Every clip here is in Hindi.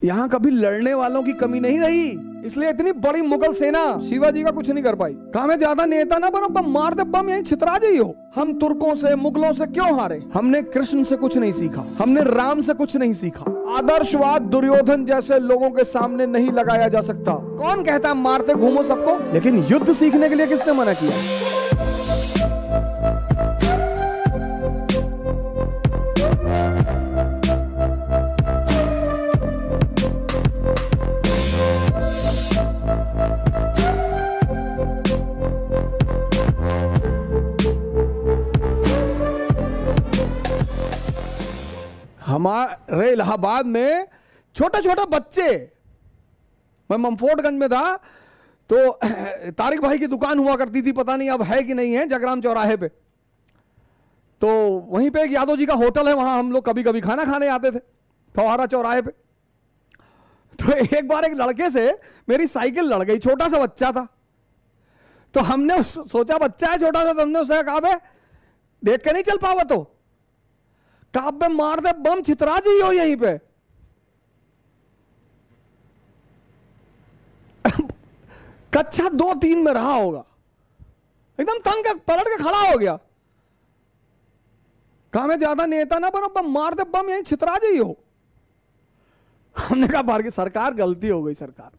यहाँ कभी लड़ने वालों की कमी नहीं रही, इसलिए इतनी बड़ी मुगल सेना शिवाजी का कुछ नहीं कर पाई। कहा मैं ज्यादा नेता ना बनो, बम मार दे, बम यहीं छितरा जाइयो। हम तुर्कों से मुगलों से क्यों हारे? हमने कृष्ण से कुछ नहीं सीखा, हमने राम से कुछ नहीं सीखा। आदर्शवाद दुर्योधन जैसे लोगों के सामने नहीं लगाया जा सकता। कौन कहता है मारते घूमो सबको, लेकिन युद्ध सीखने के लिए किसने मना किया? हमारे इलाहाबाद में छोटे छोटे बच्चे, मैं ममफोर्टगंज में था तो तारिक भाई की दुकान हुआ करती थी, पता नहीं अब है कि नहीं है, जगराम चौराहे पे। तो वहीं पे एक यादव जी का होटल है, वहां हम लोग कभी कभी खाना खाने आते थे, फवारा चौराहे पे। तो एक बार एक लड़के से मेरी साइकिल लड़ गई, छोटा सा बच्चा था। तो हमने सोचा बच्चा है छोटा सा, तो हमने उसे कहा बे देख के नहीं चल पावा, तो काब में मार दे, बम छितरा जी हो यहीं पे। कक्षा 2-3 में रहा होगा, एकदम तंग पलट के खड़ा हो गया। कहा मैं ज्यादा नेता ना बनो, बम मार दे, बम यहीं छितरा जी हो। हमने कहा भारत की सरकार गलती हो गई, सरकार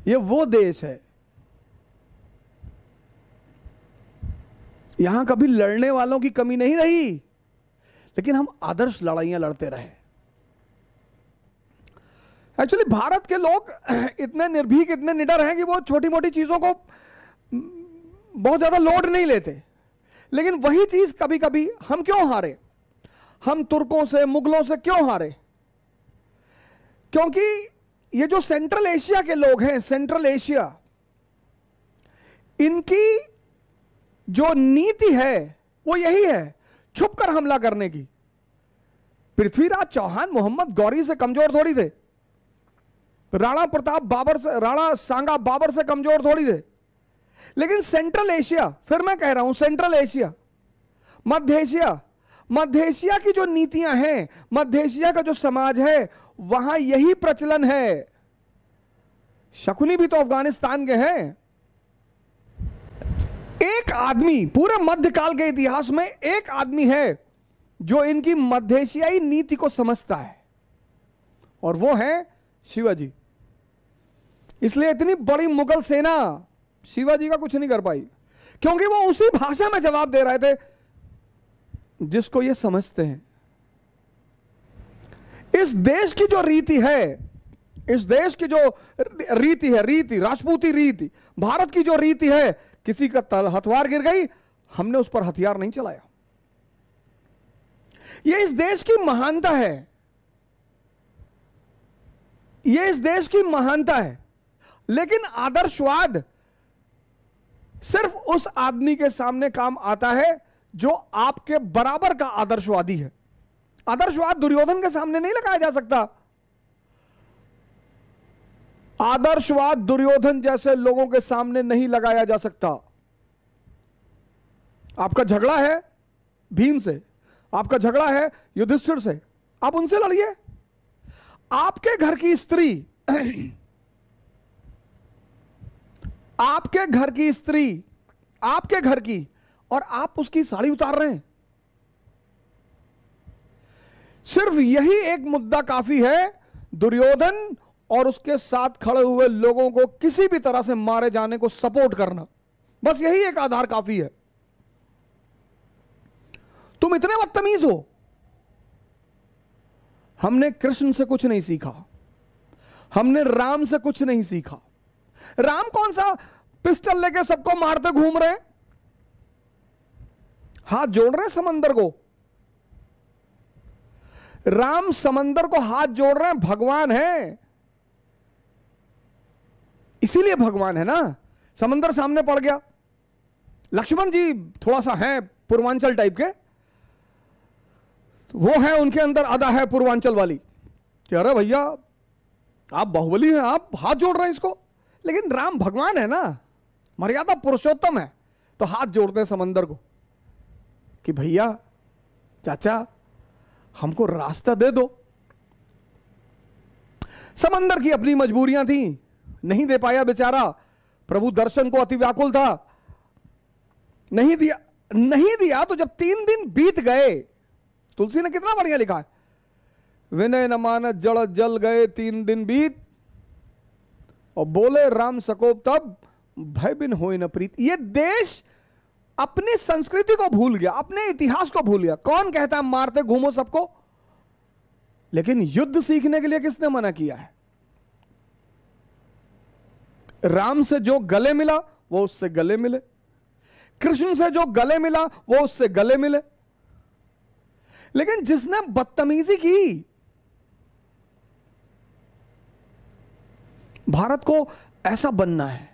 ये वो देश है यहां कभी लड़ने वालों की कमी नहीं रही, लेकिन हम आदर्श लड़ाइयां लड़ते रहे। एक्चुअली भारत के लोग इतने निर्भीक, इतने निडर हैं कि वो छोटी मोटी चीजों को बहुत ज्यादा लोड नहीं लेते। लेकिन वही चीज कभी कभी हम क्यों हारे? हम तुर्कों से मुगलों से क्यों हारे? क्योंकि ये जो सेंट्रल एशिया के लोग हैं, सेंट्रल एशिया, इनकी जो नीति है वो यही है, छुपकर हमला करने की। पृथ्वीराज चौहान मोहम्मद गौरी से कमजोर थोड़ी थे, राणा प्रताप बाबर से, राणा सांगा बाबर से कमजोर थोड़ी थे। लेकिन सेंट्रल एशिया, फिर मैं कह रहा हूं सेंट्रल एशिया, मध्य एशिया, मध्य एशिया की जो नीतियां हैं, मध्य एशिया का जो समाज है, वहां यही प्रचलन है। शकुनी भी तो अफगानिस्तान के हैं। एक आदमी पूरे मध्यकाल के इतिहास में एक आदमी है जो इनकी मध्य एशियाई नीति को समझता है, और वो है शिवाजी। इसलिए इतनी बड़ी मुगल सेना शिवाजी का कुछ नहीं कर पाई, क्योंकि वो उसी भाषा में जवाब दे रहे थे जिसको ये समझते हैं। इस देश की जो रीति है, इस देश की जो रीति है, रीति राजपूती रीति, भारत की जो रीति है, किसी का हथियार गिर गई, हमने उस पर हथियार नहीं चलाया। यह इस देश की महानता है, यह इस देश की महानता है। लेकिन आदर्शवाद सिर्फ उस आदमी के सामने काम आता है जो आपके बराबर का आदर्शवादी है। आदर्शवाद दुर्योधन के सामने नहीं लगाया जा सकता। आदर्शवाद दुर्योधन जैसे लोगों के सामने नहीं लगाया जा सकता। आपका झगड़ा है भीम से, आपका झगड़ा है युधिष्ठिर से, आप उनसे लड़िए। आपके घर की स्त्री, आपके घर की स्त्री, आपके घर की, और आप उसकी साड़ी उतार रहे हैं। सिर्फ यही एक मुद्दा काफी है दुर्योधन और उसके साथ खड़े हुए लोगों को किसी भी तरह से मारे जाने को सपोर्ट करना। बस यही एक आधार काफी है। तुम इतने बदतमीज हो। हमने कृष्ण से कुछ नहीं सीखा, हमने राम से कुछ नहीं सीखा। राम कौन सा पिस्टल लेके सबको मारते घूम रहे हैं, हाथ जोड़ रहे हैं समंदर को। राम समंदर को हाथ जोड़ रहे हैं, भगवान है, इसीलिए भगवान है ना। समंदर सामने पड़ गया, लक्ष्मण जी थोड़ा सा हैं पूर्वांचल टाइप के, वो है, उनके अंदर अदा है पूर्वांचल वाली कि अरे भैया आप बाहुबली हैं, आप हाथ जोड़ रहे हैं इसको। लेकिन राम भगवान है ना, मर्यादा पुरुषोत्तम है, तो हाथ जोड़ते हैं समंदर को कि भैया चाचा हमको रास्ता दे दो। समंदर की अपनी मजबूरियां थी, नहीं दे पाया बेचारा। प्रभु दर्शन को अति व्याकुल था, नहीं दिया, नहीं दिया। तो जब 3 दिन बीत गए, तुलसी ने कितना बढ़िया लिखा है, विनय न मानस जड़ जल गए 3 दिन बीत, और बोले राम सकोप तब भय बिन होए न प्रीत। ये देश अपनी संस्कृति को भूल गया, अपने इतिहास को भूल गया। कौन कहता है मारते घूमो सबको, लेकिन युद्ध सीखने के लिए किसने मना किया है? राम से जो गले मिला वो उससे गले मिले, कृष्ण से जो गले मिला वो उससे गले मिले। लेकिन जिसने बदतमीजी की, भारत को ऐसा बनना है,